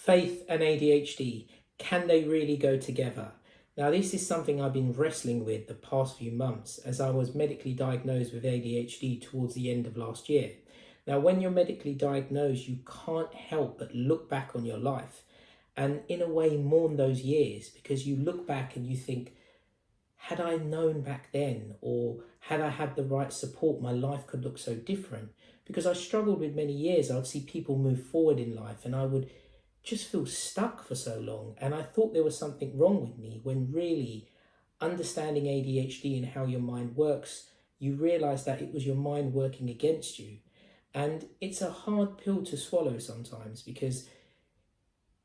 Faith and ADHD, can they really go together? Now, this is something I've been wrestling with the past few months as I was medically diagnosed with ADHD towards the end of last year. Now, when you're medically diagnosed, you can't help but look back on your life and in a way mourn those years, because you look back and you think, had I known back then, or had I had the right support, my life could look so different. Because I struggled with many years. I'd see people move forward in life and I would just feel stuck for so long. And I thought there was something wrong with me, when really understanding ADHD and how your mind works, you realize that it was your mind working against you. And it's a hard pill to swallow sometimes, because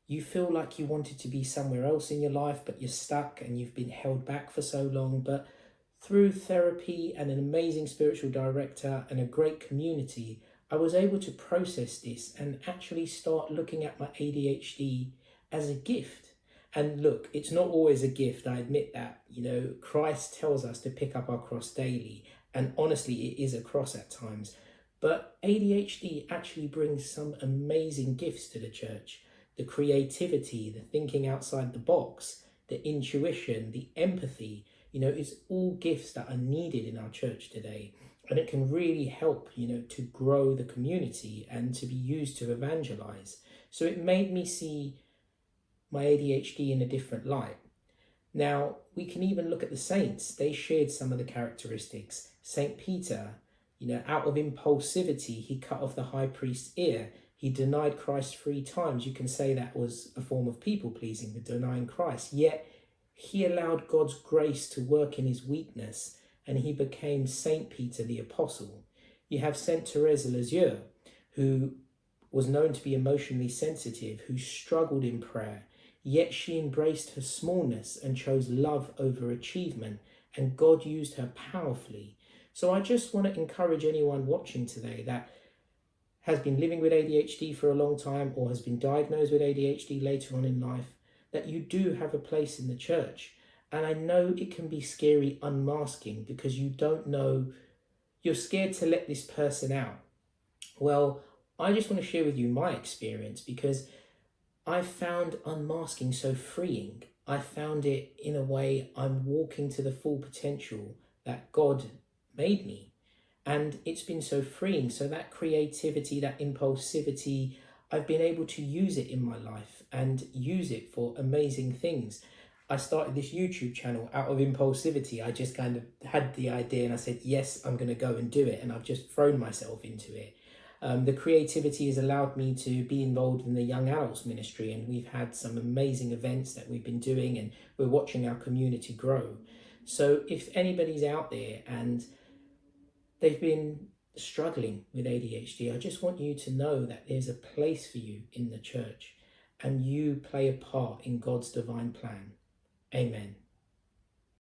you feel like you wanted to be somewhere else in your life, but you're stuck and you've been held back for so long. But through therapy and an amazing spiritual director and a great community, I was able to process this and actually start looking at my ADHD as a gift. And look, it's not always a gift, I admit that. Christ tells us to pick up our cross daily. And honestly, it is a cross at times. But ADHD actually brings some amazing gifts to the church. The creativity, the thinking outside the box, the intuition, the empathy, it's all gifts that are needed in our church today. And it can really help, to grow the community and to be used to evangelize. So it made me see my ADHD in a different light. Now, we can even look at the saints. They shared some of the characteristics. St. Peter, out of impulsivity, he cut off the high priest's ear. He denied Christ 3 times. You can say that was a form of people-pleasing, with denying Christ. Yet he allowed God's grace to work in his weakness, and he became Saint Peter the Apostle. You have Saint Therese of Lisieux, who was known to be emotionally sensitive, who struggled in prayer, yet she embraced her smallness and chose love over achievement, and God used her powerfully. So I just want to encourage anyone watching today that has been living with ADHD for a long time, or has been diagnosed with ADHD later on in life, that you do have a place in the church. And I know it can be scary unmasking, because you don't know, you're scared to let this person out. Well, I just want to share with you my experience, because I found unmasking so freeing. I found it in a way I'm walking to the full potential that God made me. And it's been so freeing. So that creativity, that impulsivity, I've been able to use it in my life and use it for amazing things. I started this YouTube channel out of impulsivity. I just kind of had the idea and I said, yes, I'm going to go and do it. And I've just thrown myself into it. The creativity has allowed me to be involved in the young adults ministry. And we've had some amazing events that we've been doing, and we're watching our community grow. So if anybody's out there and they've been struggling with ADHD, I just want you to know that there's a place for you in the church, and you play a part in God's divine plan. Amen.